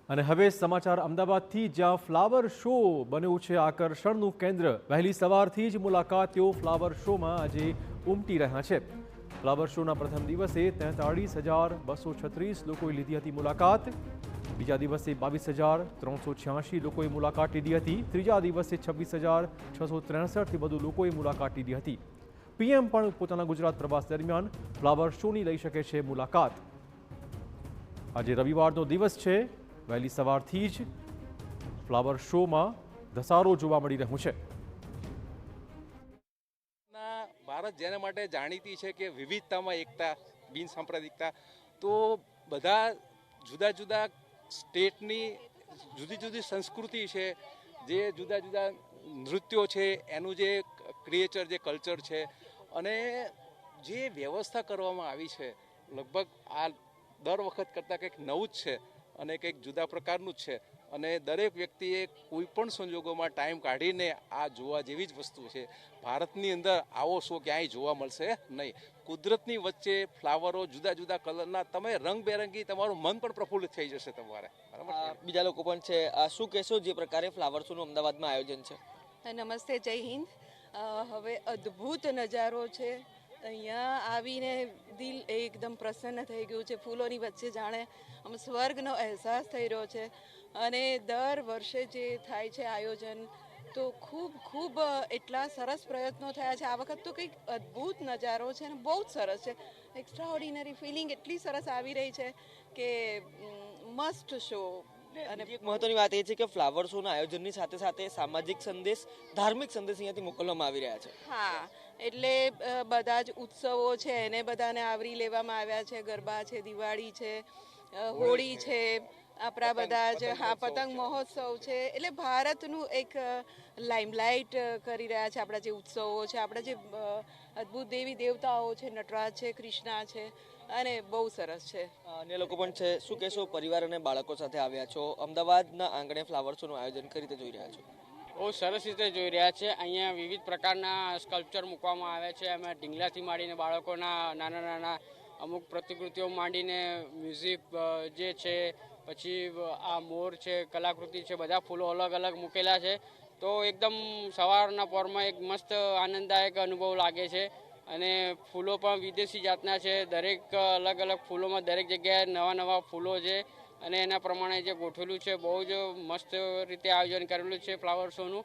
અને હવે સમાચાર અમદાવાદથી, જ્યાં ફ્લાવર શો બન્યું છે આકર્ષણનું કેન્દ્ર। વહેલી સવારથી જ મુલાકાતીઓ ફ્લાવર શોમાં આજે ઉમટી રહ્યા છે। ફ્લાવર શોના પ્રથમ દિવસે 43,236 લોકોએ લીધી હતી મુલાકાત। બીજા દિવસે 22,386 લોકોએ મુલાકાત લીધી હતી। ત્રીજા દિવસે 26,663થી વધુ લોકોએ મુલાકાત લીધી હતી। પીએમ પણ પોતાના ગુજરાત પ્રવાસ દરમિયાન ફ્લાવર શોની લઈ શકે છે મુલાકાત। આજે રવિવારનો દિવસ છે। વહેલી સવારથી જ ફ્લાવર શોમાં ધસારો જોવા મળી રહ્યો છે। ભારત જેના માટે જાણીતી છે કે વિવિધતામાં એકતા, બિન સાંપ્રદાયિકતા, તો બધા જુદા જુદા સ્ટેટની જુદી જુદી સંસ્કૃતિ છે, જે જુદા જુદા નૃત્યો છે, એનું જે ક્રિએચર, જે કલ્ચર છે, અને જે વ્યવસ્થા કરવામાં આવી છે, લગભગ આ દર વખત કરતાં કંઈક નવું જ છે અને કંઈક જુદા પ્રકારનું જ છે। અને દરેક વ્યક્તિએ કોઈ પણ સંજોગોમાં ટાઈમ કાઢીને આ જોવા જેવી જ વસ્તુ છે। ભારતની અંદર આવો શો ક્યાંય જોવા મળશે નહીં। કુદરતની વચ્ચે ફ્લાવરો, જુદા જુદા કલરના, તમે રંગબેરંગી, તમારું મન પણ પ્રફુલ્લિત થઈ જશે તમારે। બીજા લોકો પણ છે, શું કહેશો જે પ્રકારે ફ્લાવર શોનું અમદાવાદમાં આયોજન છે? નમસ્તે, જય હિન્દ। હવે અદ્ભુત નજારો છે। અહીંયા આવીને દિલ એકદમ પ્રસન્ન થઈ ગયું છે। ફૂલોની વચ્ચે જાણે આમ સ્વર્ગનો અહેસાસ થઈ રહ્યો છે। અને દર વર્ષે જે થાય છે આયોજન, તો ખૂબ એટલા સરસ પ્રયત્નો થયા છે। આ વખત તો કંઈક અદ્ભુત નજારો છે અને બહુ જ સરસ છે। એક્સ્ટ્રાઓર્ડિનરી ફિલિંગ એટલી સરસ આવી રહી છે કે મસ્ટ શો। અને એક મહત્વની વાત એ છે કે ફ્લાવર શોના આયોજનની સાથે સાથે સામાજિક સંદેશ, ધાર્મિક સંદેશ અહીંયાથી મોકલવામાં આવી રહ્યા છે। હા, એટલે બધા જ ઉત્સવો છે એને બધાને આવરી લેવામાં આવ્યા છે। ગરબા છે, દિવાળી છે, હોળી છે, આપણા બધા જ પતંગ મહોત્સવ છે। એટલે ભારતનું એક લાઇમલાઇટ કરી રહ્યા છે આપણા જે ઉત્સવો છે, આપણા જે અદ્ભુત દેવી દેવતાઓ છે, નટરાજ છે, કૃષ્ણા છે, અને બહુ સરસ છે। અન્ય લોકો પણ છે, શું કહેશો? પરિવાર અને બાળકો સાથે આવ્યા છો, અમદાવાદના આંગણે ફ્લાવર શોનું આયોજન કઈ રીતે જોઈ રહ્યા છો? બહુ સરસ રીતે જોઈ રહ્યા છે। અહીંયા વિવિધ પ્રકારના સ્કલ્પચર મૂકવામાં આવ્યા છે। અમે ઢીંગલાથી માંડીને બાળકોના નાના નાના અમુક પ્રતિકૃતિઓ માંડીને મ્યુઝિક જે છે, પછી આ મોર છે, કલાકૃતિ છે, બધા ફૂલો અલગ અલગ મૂકેલા છે। તો એકદમ સવારના પોરમાં એક મસ્ત આનંદદાયક અનુભવ લાગે છે। અને ફૂલો પણ વિદેશી જાતના છે। દરેક અલગ અલગ ફૂલોમાં દરેક જગ્યાએ નવા નવા ફૂલો છે, અને એના પ્રમાણે જે ગોઠવેલું છે, બહુ જ મસ્ત રીતે આયોજન કરેલું છે ફ્લાવર શોનું।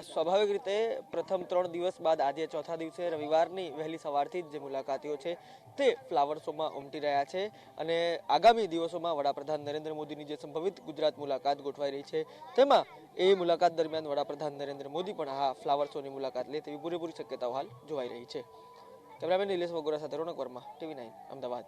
સ્વાભાવિક રીતે પ્રથમ 3 દિવસ બાદ આજે ચોથા દિવસે રવિવારની વહેલી સવારથી જ જે મુલાકાતીઓ છે તે ફ્લાવર શોમાં ઉમટી રહ્યા છે। અને આગામી દિવસોમાં વડાપ્રધાન નરેન્દ્ર મોદીની જે સંભવિત ગુજરાત મુલાકાત ગોઠવાઈ રહી છે, તેમાં એ મુલાકાત દરમિયાન વડાપ્રધાન નરેન્દ્ર મોદી પણ આ ફ્લાવર શોની મુલાકાત લે તેવી પૂરેપૂરી શક્યતાઓ હાલ જોવાઈ રહી છે। કેમેરામેન નિલેશ વગોરા સાથે રોનક વર્મા, TV9 અમદાવાદ।